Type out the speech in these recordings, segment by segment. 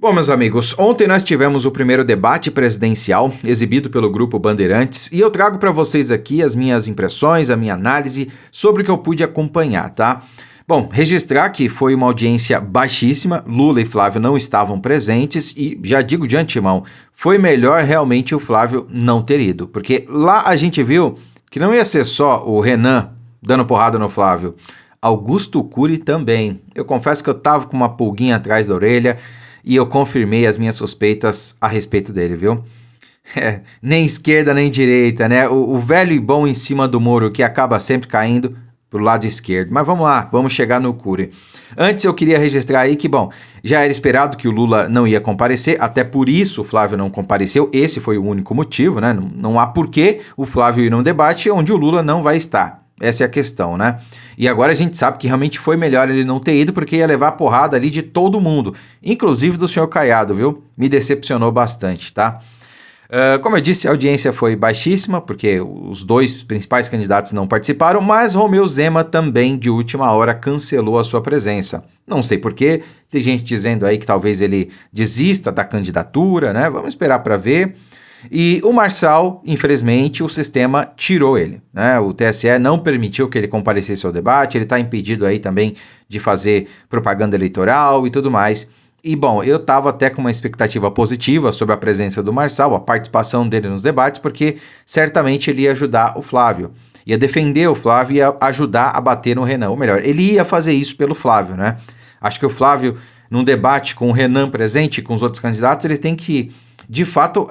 Bom, meus amigos, ontem nós tivemos o primeiro debate presidencial exibido pelo Grupo Bandeirantes e eu trago para vocês aqui as minhas impressões, a minha análise sobre o que eu pude acompanhar, tá? Bom, registrar que foi uma audiência baixíssima, Lula e Flávio não estavam presentes e, já digo de antemão, foi melhor realmente o Flávio não ter ido, porque lá a gente viu que não ia ser só o Renan dando porrada no Flávio, Augusto Cury também. Eu confesso que eu tava com uma pulguinha atrás da orelha e eu confirmei as minhas suspeitas a respeito dele, viu? Nem esquerda nem direita, né? O velho e bom em cima do muro que acaba sempre caindo pro lado esquerdo. Mas vamos lá, vamos chegar no Cury. Antes eu queria registrar aí que, bom, já era esperado que o Lula não ia comparecer, até por isso o Flávio não compareceu, esse foi o único motivo, né? Não há porquê o Flávio ir num debate onde o Lula não vai estar. Essa é a questão, né? E agora a gente sabe que realmente foi melhor ele não ter ido porque ia levar porrada ali de todo mundo, inclusive do senhor Caiado, viu? Me decepcionou bastante, tá? Como eu disse, a audiência foi baixíssima, porque os dois principais candidatos não participaram, mas Romeu Zema também, de última hora, cancelou a sua presença. Não sei porquê, tem gente dizendo aí que talvez ele desista da candidatura, né? Vamos esperar para ver. E o Marçal, infelizmente, o sistema tirou ele, né? O TSE não permitiu que ele comparecesse ao debate, ele está impedido aí também de fazer propaganda eleitoral e tudo mais. E bom, eu estava até com uma expectativa positiva sobre a presença do Marçal, a participação dele nos debates, porque certamente ele ia ajudar o Flávio, ia defender o Flávio e ia ajudar a bater no Renan, ou melhor, ele ia fazer isso pelo Flávio, né? Acho que o Flávio, num debate com o Renan presente, com os outros candidatos, eles têm que de fato,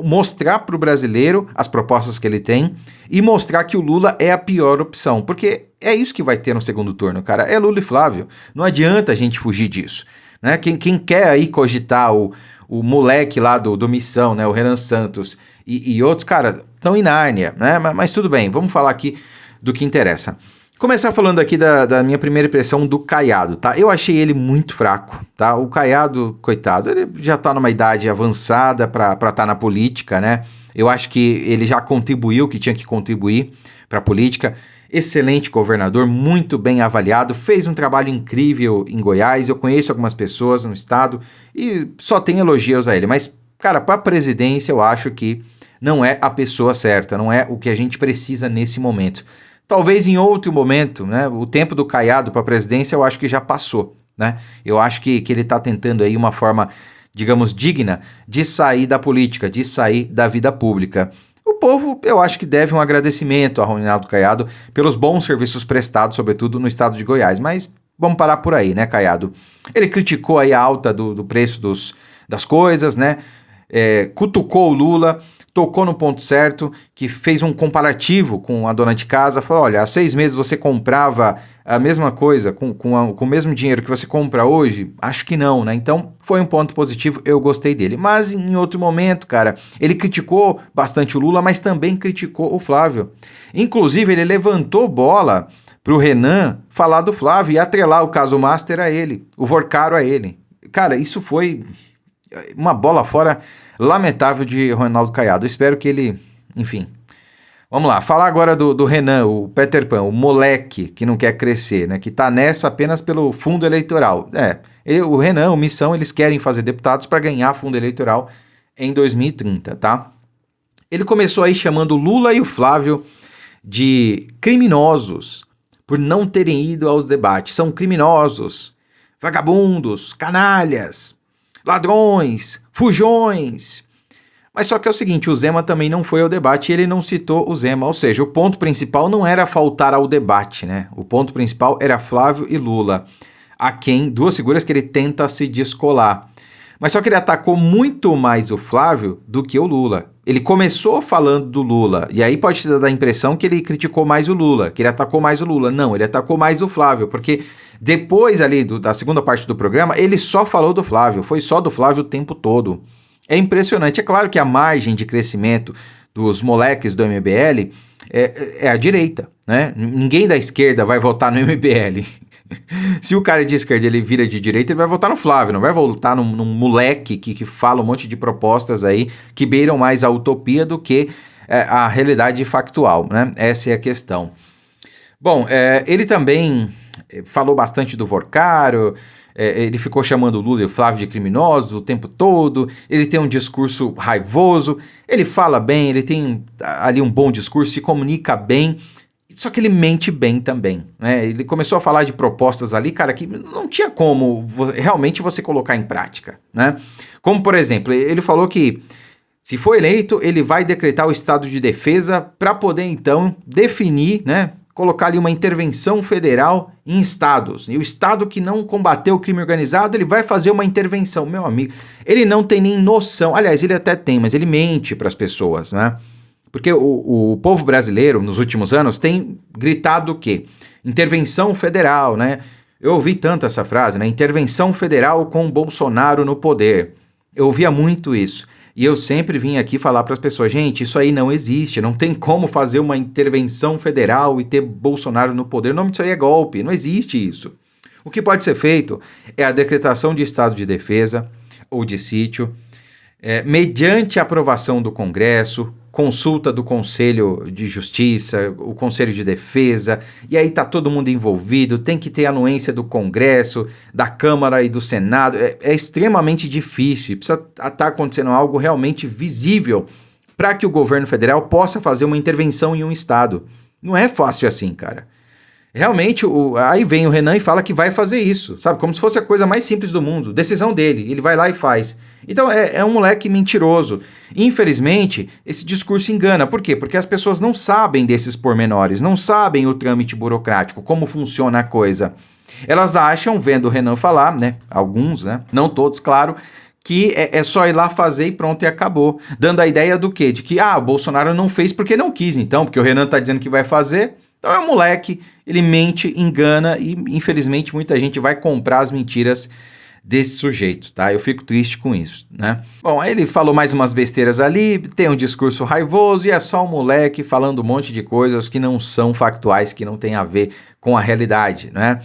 mostrar para o brasileiro as propostas que ele tem e mostrar que o Lula é a pior opção, porque é isso que vai ter no segundo turno, cara, é Lula e Flávio, não adianta a gente fugir disso, né? Quem quer aí cogitar o moleque lá do Missão, né, o Renan Santos e outros, cara, estão em Nárnia, né, mas tudo bem, vamos falar aqui do que interessa. Começar falando aqui da minha primeira impressão do Caiado, tá? Eu achei ele muito fraco, tá? O Caiado, coitado, ele já tá numa idade avançada pra tá na política, né? Eu acho que ele já contribuiu o que tinha que contribuir pra política. Excelente governador, muito bem avaliado, fez um trabalho incrível em Goiás. Eu conheço algumas pessoas no estado e só tem elogios a ele. Mas, cara, pra presidência eu acho que não é a pessoa certa, não é o que a gente precisa nesse momento. Talvez em outro momento, né? O tempo do Caiado para a presidência eu acho que já passou, né? Eu acho que ele está tentando aí uma forma, digamos, digna de sair da política, de sair da vida pública. O povo, eu acho que deve um agradecimento a Ronaldo Caiado pelos bons serviços prestados, sobretudo no estado de Goiás. Mas vamos parar por aí, né, Caiado? Ele criticou aí a alta do preço das coisas, né? Cutucou o Lula, tocou no ponto certo, que fez um comparativo com a dona de casa, falou, olha, há 6 meses você comprava a mesma coisa com o mesmo dinheiro que você compra hoje? Acho que não, né? Então, foi um ponto positivo, eu gostei dele. Mas em outro momento, cara, ele criticou bastante o Lula, mas também criticou o Flávio. Inclusive, ele levantou bola pro Renan falar do Flávio e atrelar o caso Master a ele, o Vorcaro a ele. Cara, isso foi uma bola fora lamentável de Ronaldo Caiado. Eu espero que ele, enfim. Vamos lá, falar agora do Renan, o Peter Pan, o moleque que não quer crescer, né? Que tá nessa apenas pelo fundo eleitoral. O Renan, o Missão, eles querem fazer deputados para ganhar fundo eleitoral em 2030, tá? Ele começou aí chamando o Lula e o Flávio de criminosos por não terem ido aos debates. São criminosos, vagabundos, canalhas, ladrões, fujões. Mas só que é o seguinte, o Zema também não foi ao debate e ele não citou o Zema. Ou seja, o ponto principal não era faltar ao debate, né? O ponto principal era Flávio e Lula, a quem duas figuras que ele tenta se descolar. Mas só que ele atacou muito mais o Flávio do que o Lula. Ele começou falando do Lula, e aí pode te dar a impressão que ele criticou mais o Lula, que ele atacou mais o Lula. Não, ele atacou mais o Flávio, porque depois ali da segunda parte do programa, ele só falou do Flávio, foi só do Flávio o tempo todo. É impressionante. É claro que a margem de crescimento dos moleques do MBL é a direita, né? Ninguém da esquerda vai votar no MBL. Se o cara de esquerda ele vira de direita, ele vai votar no Flávio, não vai votar num moleque que fala um monte de propostas aí que beiram mais a utopia do que a realidade factual, né? Essa é a questão. Bom, ele também falou bastante do Vorcaro, Ele ficou chamando o Lula e o Flávio de criminosos o tempo todo, ele tem um discurso raivoso, ele fala bem, ele tem ali um bom discurso, se comunica bem, só que ele mente bem também, né? Ele começou a falar de propostas ali, cara, que não tinha como realmente você colocar em prática, né? Como, por exemplo, ele falou que se for eleito, ele vai decretar o estado de defesa para poder, então, definir, né? Colocar ali uma intervenção federal em estados. E o estado que não combateu o crime organizado, ele vai fazer uma intervenção. Meu amigo, ele não tem nem noção. Aliás, ele até tem, mas ele mente para as pessoas, né? Porque o povo brasileiro, nos últimos anos, tem gritado o quê? Intervenção federal, né? Eu ouvi tanto essa frase, né? Intervenção federal com Bolsonaro no poder. Eu ouvia muito isso. E eu sempre vim aqui falar para as pessoas, gente, isso aí não existe, não tem como fazer uma intervenção federal e ter Bolsonaro no poder. O nome disso aí é golpe, não existe isso. O que pode ser feito é a decretação de estado de defesa ou de sítio, mediante aprovação do Congresso, consulta do Conselho de Justiça, o Conselho de Defesa, e aí tá todo mundo envolvido, tem que ter anuência do Congresso, da Câmara e do Senado, é extremamente difícil, precisa estar acontecendo algo realmente visível para que o governo federal possa fazer uma intervenção em um estado. Não é fácil assim, cara. Realmente, aí vem o Renan e fala que vai fazer isso, sabe? Como se fosse a coisa mais simples do mundo. Decisão dele, ele vai lá e faz. Então, é um moleque mentiroso. Infelizmente, esse discurso engana. Por quê? Porque as pessoas não sabem desses pormenores, não sabem o trâmite burocrático, como funciona a coisa. Elas acham, vendo o Renan falar, né? Alguns, né? Não todos, claro, que é só ir lá fazer e pronto, e acabou. Dando a ideia do quê? De que, o Bolsonaro não fez porque não quis, então, porque o Renan tá dizendo que vai fazer. Então é um moleque, ele mente, engana e infelizmente muita gente vai comprar as mentiras desse sujeito, tá? Eu fico triste com isso, né? Bom, aí ele falou mais umas besteiras ali, tem um discurso raivoso e é só um moleque falando um monte de coisas que não são factuais, que não tem a ver com a realidade, né?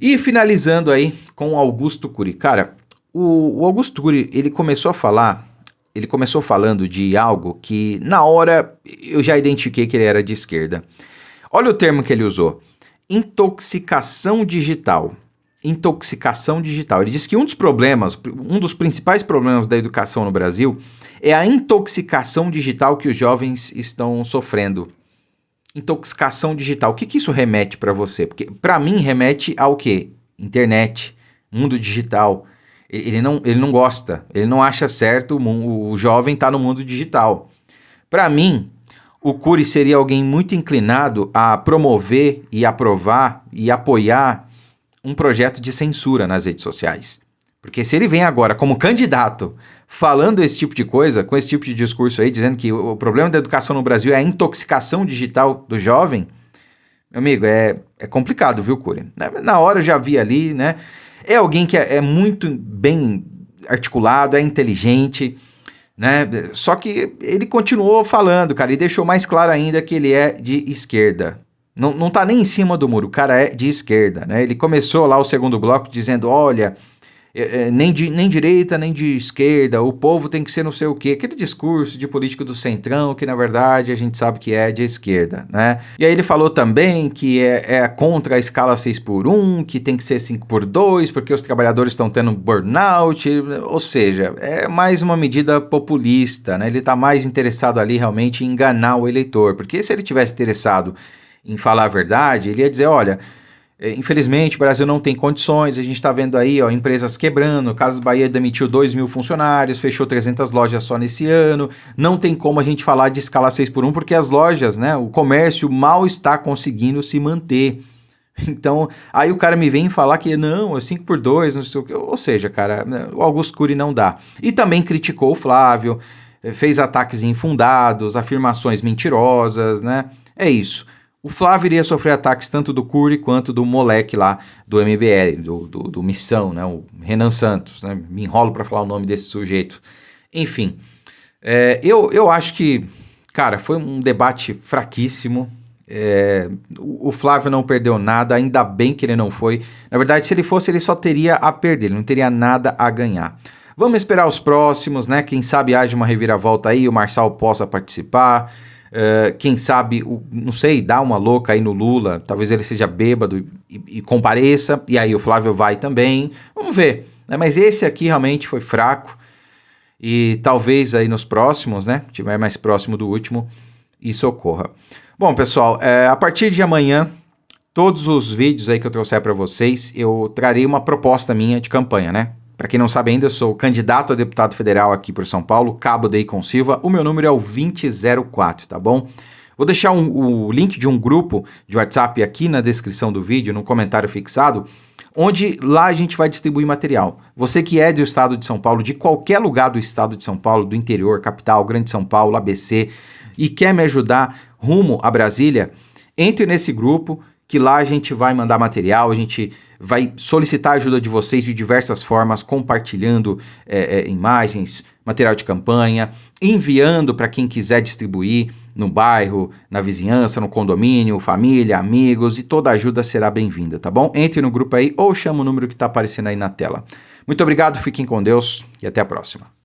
E finalizando aí com o Augusto Cury. Cara, o Augusto Cury, ele começou falando de algo que na hora eu já identifiquei que ele era de esquerda. Olha o termo que ele usou, intoxicação digital. Intoxicação digital. Ele diz que um dos principais problemas da educação no Brasil é a intoxicação digital que os jovens estão sofrendo. Intoxicação digital. O que isso remete para você? Porque para mim remete ao quê? Internet, mundo digital. Ele não gosta, ele não acha certo o jovem estar no mundo digital. Para mim, o Cury seria alguém muito inclinado a promover e aprovar e apoiar um projeto de censura nas redes sociais. Porque se ele vem agora como candidato falando esse tipo de coisa, com esse tipo de discurso aí, dizendo que o problema da educação no Brasil é a intoxicação digital do jovem, meu amigo, é complicado, viu, Cury? Na hora eu já vi ali, né? É alguém que é muito bem articulado, é inteligente, né? Só que ele continuou falando, cara, e deixou mais claro ainda que ele é de esquerda. Não tá nem em cima do muro, o cara é de esquerda, né? Ele começou lá o segundo bloco dizendo, olha, nem direita, nem de esquerda, o povo tem que ser não sei o quê. Aquele discurso de político do centrão, que na verdade a gente sabe que é de esquerda, né? E aí ele falou também que é contra a escala 6x1, que tem que ser 5x2, porque os trabalhadores estão tendo burnout, ou seja, é mais uma medida populista, né? Ele tá mais interessado ali realmente em enganar o eleitor, porque se ele tivesse interessado em falar a verdade, ele ia dizer, olha, infelizmente o Brasil não tem condições, a gente está vendo aí empresas quebrando, o Casas Bahia demitiu 2.000 funcionários, fechou 300 lojas só nesse ano, não tem como a gente falar de escala 6x1 porque as lojas, né, o comércio mal está conseguindo se manter. Então, aí o cara me vem falar que não, é 5x2, não sei o que, ou seja, cara, o Augusto Cury não dá. E também criticou o Flávio, fez ataques infundados, afirmações mentirosas, né, é isso. O Flávio iria sofrer ataques tanto do Cury quanto do moleque lá do MBL, do Missão, né? O Renan Santos, né? Me enrolo para falar o nome desse sujeito. Enfim, eu acho que, cara, foi um debate fraquíssimo. O Flávio não perdeu nada, ainda bem que ele não foi. Na verdade, se ele fosse, ele só teria a perder, ele não teria nada a ganhar. Vamos esperar os próximos, né? Quem sabe haja uma reviravolta aí, o Marçal possa participar. quem sabe, não sei, dá uma louca aí no Lula, talvez ele seja bêbado e compareça, e aí o Flávio vai também, vamos ver, né? Mas esse aqui realmente foi fraco, e talvez aí nos próximos, né, tiver mais próximo do último, isso ocorra. Bom, pessoal, a partir de amanhã, todos os vídeos aí que eu trouxer para vocês, eu trarei uma proposta minha de campanha, né? Para quem não sabe ainda, eu sou candidato a deputado federal aqui por São Paulo, Cabo Deicon Silva. O meu número é o 2004, tá bom? Vou deixar o link de um grupo de WhatsApp aqui na descrição do vídeo, no comentário fixado, onde lá a gente vai distribuir material. Você que é do estado de São Paulo, de qualquer lugar do estado de São Paulo, do interior, capital, Grande São Paulo, ABC, e quer me ajudar rumo a Brasília, entre nesse grupo, que lá a gente vai mandar material, a gente vai solicitar a ajuda de vocês de diversas formas, compartilhando imagens, material de campanha, enviando para quem quiser distribuir no bairro, na vizinhança, no condomínio, família, amigos, e toda ajuda será bem-vinda, tá bom? Entre no grupo aí ou chama o número que está aparecendo aí na tela. Muito obrigado, fiquem com Deus e até a próxima.